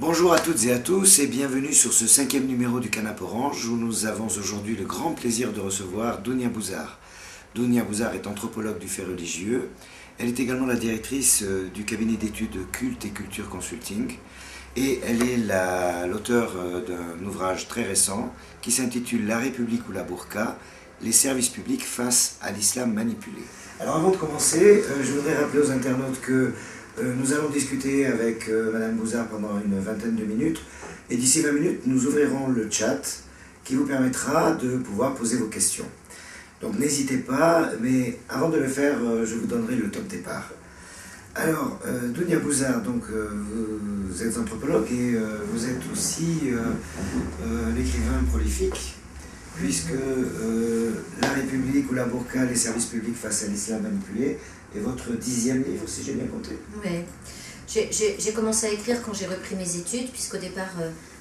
Bonjour à toutes et à tous et bienvenue sur ce 5e numéro du Canap Orange où nous avons aujourd'hui le grand plaisir de recevoir Dounia Bouzar. Dounia Bouzar est anthropologue du fait religieux. Elle est également la directrice du cabinet d'études Culte et Culture Consulting et elle est l'auteure d'un ouvrage très récent qui s'intitule La République ou la Burqa, les services publics face à l'islam manipulé. Alors avant de commencer, je voudrais rappeler aux internautes que nous allons discuter avec Madame Bouzar pendant une vingtaine de minutes et d'ici 20 minutes, nous ouvrirons le chat qui vous permettra de pouvoir poser vos questions. Donc n'hésitez pas, mais avant de le faire, je vous donnerai le top départ. Alors, Dounia Bouzar, donc, vous êtes anthropologue et vous êtes aussi l'écrivain prolifique, puisque La République ou la Burqa, les services publics face à l'islam manipulé, est votre 10e livre, si j'ai bien compté. Oui, j'ai commencé à écrire quand j'ai repris mes études, puisqu'au départ,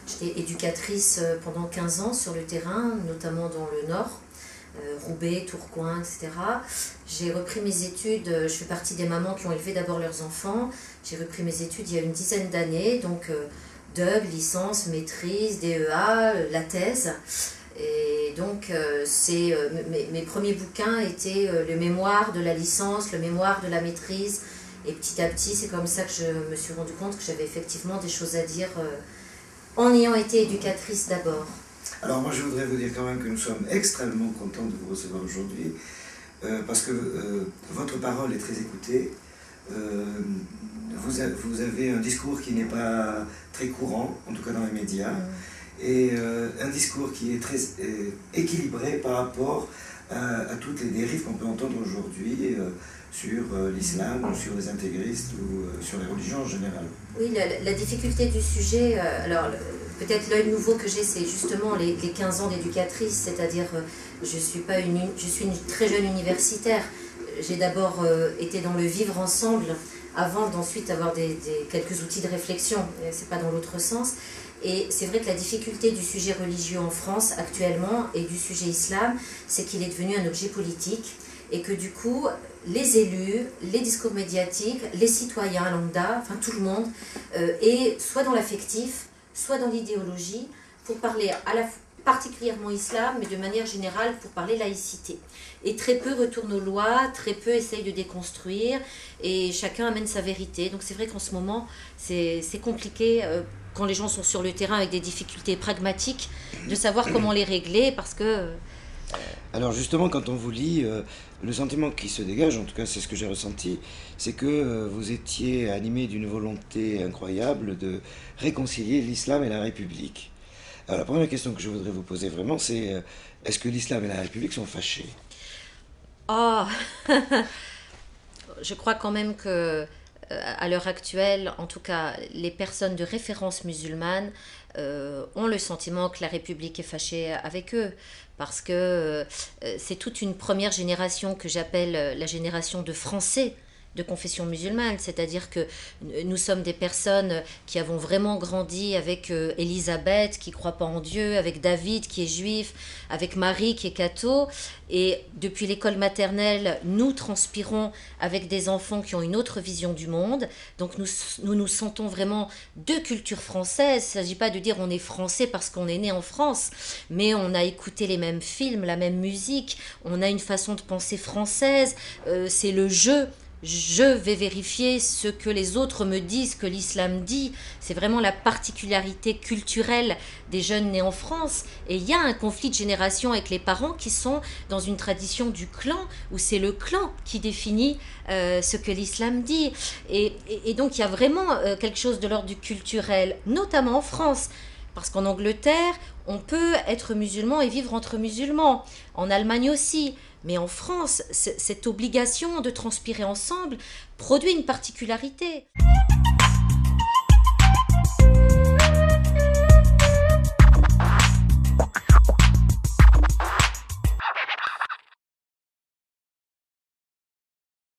j'étais éducatrice pendant 15 ans sur le terrain, notamment dans le Nord, Roubaix, Tourcoing, etc. J'ai repris mes études, je fais partie des mamans qui ont élevé d'abord leurs enfants. J'ai repris mes études il y a une dizaine d'années, donc DUG, licence, maîtrise, DEA, la thèse. Et donc, mes premiers bouquins étaient le mémoire de la licence, le mémoire de la maîtrise. Et petit à petit, c'est comme ça que je me suis rendu compte que j'avais effectivement des choses à dire en ayant été éducatrice d'abord. Alors moi, je voudrais vous dire quand même que nous sommes extrêmement contents de vous recevoir aujourd'hui parce que votre parole est très écoutée. Vous avez un discours qui n'est pas très courant, en tout cas dans les médias. Et un discours qui est très équilibré par rapport à toutes les dérives qu'on peut entendre aujourd'hui sur l'islam ou sur les intégristes ou sur les religions en général. Oui, la difficulté du sujet, alors peut-être l'œil nouveau que j'ai, c'est justement les 15 ans d'éducatrice, c'est-à-dire je suis une très jeune universitaire. J'ai d'abord été dans le vivre ensemble avant d'ensuite avoir quelques outils de réflexion, c'est pas dans l'autre sens. Et c'est vrai que la difficulté du sujet religieux en France actuellement et du sujet islam, c'est qu'il est devenu un objet politique et que du coup, les élus, les discours médiatiques, les citoyens lambda, enfin tout le monde, est soit dans l'affectif, soit dans l'idéologie, pour parler particulièrement islam, mais de manière générale pour parler laïcité. Et très peu retournent aux lois, très peu essayent de déconstruire, et chacun amène sa vérité. Donc c'est vrai qu'en ce moment, c'est compliqué, quand les gens sont sur le terrain avec des difficultés pragmatiques, de savoir comment les régler, parce que... Alors justement, quand on vous lit, le sentiment qui se dégage, en tout cas c'est ce que j'ai ressenti, c'est que vous étiez animé d'une volonté incroyable de réconcilier l'islam et la République. Alors la première question que je voudrais vous poser vraiment, c'est est-ce que l'islam et la République sont fâchés? Oh Je crois quand même que à l'heure actuelle, en tout cas, les personnes de référence musulmanes ont le sentiment que la République est fâchée avec eux, parce que c'est toute une première génération que j'appelle la génération de Français de confession musulmane, c'est-à-dire que nous sommes des personnes qui avons vraiment grandi avec Élisabeth qui ne croit pas en Dieu, avec David qui est juif, avec Marie qui est catho, et depuis l'école maternelle, nous transpirons avec des enfants qui ont une autre vision du monde, donc nous sentons vraiment de culture française. Il ne s'agit pas de dire on est français parce qu'on est né en France, mais on a écouté les mêmes films, la même musique, on a une façon de penser française, c'est le jeu. Je vais vérifier ce que les autres me disent, que l'islam dit. C'est vraiment la particularité culturelle des jeunes nés en France. Et il y a un conflit de génération avec les parents qui sont dans une tradition du clan, où c'est le clan qui définit ce que l'islam dit. Et donc il y a vraiment quelque chose de l'ordre du culturel, notamment en France. Parce qu'en Angleterre, on peut être musulman et vivre entre musulmans. En Allemagne aussi. Mais en France, cette obligation de transpirer ensemble produit une particularité.